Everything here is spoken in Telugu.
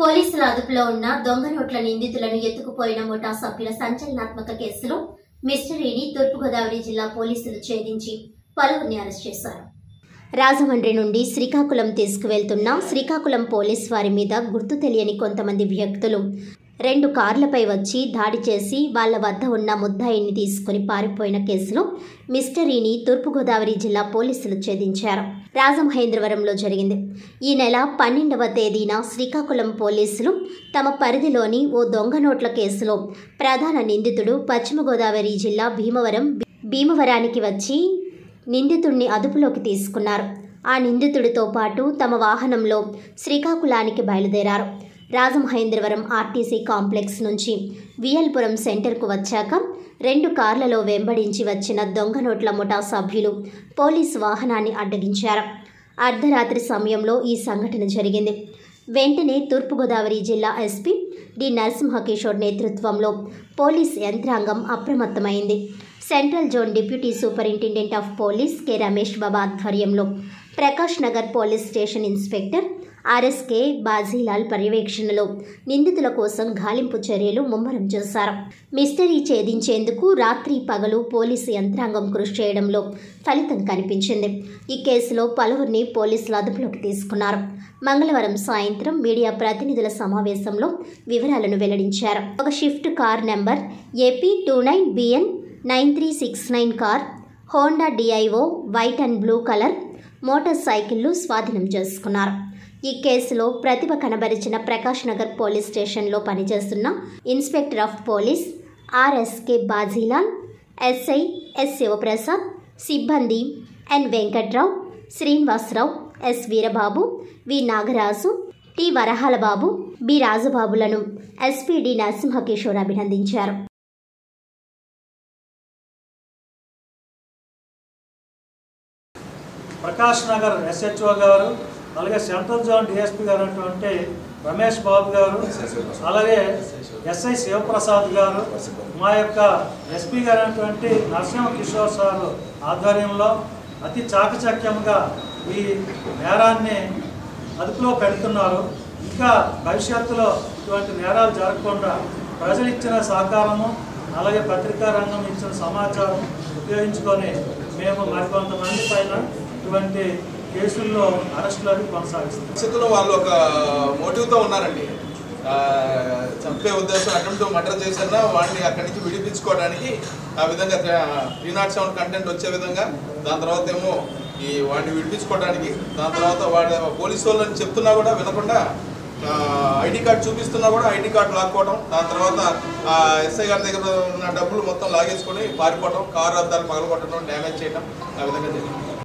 పోలీసుల అదుపులో ఉన్న దొంగ నోట్ల నిందితులను ఎత్తుకుపోయిన ముఠా సభ్యుల సంచలనాత్మక కేసులో మిస్టరీని తూర్పుగోదావరి జిల్లా పోలీసులు ఛేదించి పలువురిని అరెస్ట్ చేశారు. రాజమండ్రి నుండి శ్రీకాకుళం తీసుకువెళ్తున్న శ్రీకాకుళం పోలీస్ వారి మీద గుర్తు తెలియని కొంతమంది వ్యక్తులు 2 కార్లపై వచ్చి దాడి చేసి వాళ్ల వద్ద ఉన్న ముద్దాయిని తీసుకుని పారిపోయిన కేసులో మిస్టరీని తూర్పుగోదావరి జిల్లా పోలీసులు ఛేదించారు. రాజమహేంద్రవరంలో జరిగింది. ఈ నెల 12వ తేదీన శ్రీకాకుళం పోలీసులు తమ పరిధిలోని ఓ దొంగ నోట్ల కేసులో ప్రధాన నిందితుడు పశ్చిమ గోదావరి జిల్లా భీమవరానికి వచ్చి నిందితుడిని అదుపులోకి తీసుకున్నారు. ఆ నిందితుడితో పాటు తమ వాహనంలో శ్రీకాకుళానికి బయలుదేరారు. రాజమహేంద్రవరం ఆర్టీసీ కాంప్లెక్స్ నుంచి విఎల్పురం సెంటర్కు వచ్చాక 2 కార్లలో వెంబడించి వచ్చిన దొంగ నోట్ల ముఠా సభ్యులు పోలీసు వాహనాన్ని అడ్డగించారు. అర్ధరాత్రి సమయంలో ఈ సంఘటన జరిగింది. వెంటనే తూర్పుగోదావరి జిల్లా ఎస్పీ డి నరసింహకిషోర్ నేతృత్వంలో పోలీస్ యంత్రాంగం అప్రమత్తమైంది. Central zone deputy superintendent of police K Ramesh Baba ఆధ్వర్యంలో Prakash Nagar police station inspector RSK Bajilal పర్యవేక్షణలో నిందితుల కోసం గాలింపు చర్యలు ముమ్మరం చేశారు. మిస్టరీ ఛేదించేందుకు రాత్రి పగలు పోలీసు యంత్రాంగం కృషి చేయడంలో ఫలితం కనిపించింది. ఈ కేసులో పలువురిని పోలీసులు అదుపులోకి తీసుకున్నారు. మంగళవారం సాయంత్రం మీడియా ప్రతినిధుల సమావేశంలో వివరాలను వెల్లడించారు. ఒక shift car number AP29BN 9369 car, Honda DIO white and blue colour motor సైకిళ్లు స్వాధీనం చేసుకున్నారు. ఈ కేసులో ప్రతిభ కనబరిచిన ప్రకాష్ నగర్ పోలీస్ స్టేషన్లో పనిచేస్తున్న inspector of police RSK Bajilal, SI S Sivaprasad, సిబ్బంది N Venkatrao, Srinivasarao, S Veerababu, V Nagaraju, T Varahalababu, B రాజుబాబులను ఎస్పీ డి నరసింహకిషోర్ అభినందించారు. ప్రకాష్ నగర్ SHO గారు, అలాగే సెంట్రల్ జోన్ డిఎస్పీ గారు అటువంటి రమేష్ బాబు గారు, అలాగే ఎస్ఐ శివప్రసాద్ గారు, మా యొక్క ఎస్పీ గారు అటువంటి నరసింహ కిషోర్ సార్ ఆధ్వర్యంలో అతి చాకచక్యంగా ఈ నేరాన్ని అదుపులో పెడుతున్నారు. ఇంకా భవిష్యత్తులో ఇటువంటి నేరాలు జరగకుండా ప్రజలు ఇచ్చిన సహకారము, అలాగే పత్రికా రంగం ఇచ్చిన సమాచారం ఉపయోగించుకొని మేము మరికొంతమంది పైన ఇటువంటి కేసుల్లో అరెస్టులు కొనసాగిస్తారు. వాళ్ళు ఒక మోటివ్తో ఉన్నారండి. చంపే ఉద్దేశం అటెంప్ట్ మర్డర్ చేసినా వాడిని అక్కడి నుంచి విడిపించుకోవడానికి ఆ విధంగా 307 కంటెంట్ వచ్చే విధంగా, దాని తర్వాత ఏమో వాడిని విడిపించుకోవడానికి, దాని తర్వాత వాడు పోలీసు వాళ్ళని చెప్తున్నా కూడా వినకుండా ఐడి కార్డు చూపిస్తున్నా కూడా ఐడి కార్డు లాక్కోవడం, దాని తర్వాత ఎస్ఐ గారి దగ్గర ఉన్న డబ్బులు మొత్తం లాగేసుకొని పారిపోవడం, కారు అద్దాలు పగలగొట్టడం, డ్యామేజ్ చేయడం, ఆ విధంగా జరిగింది.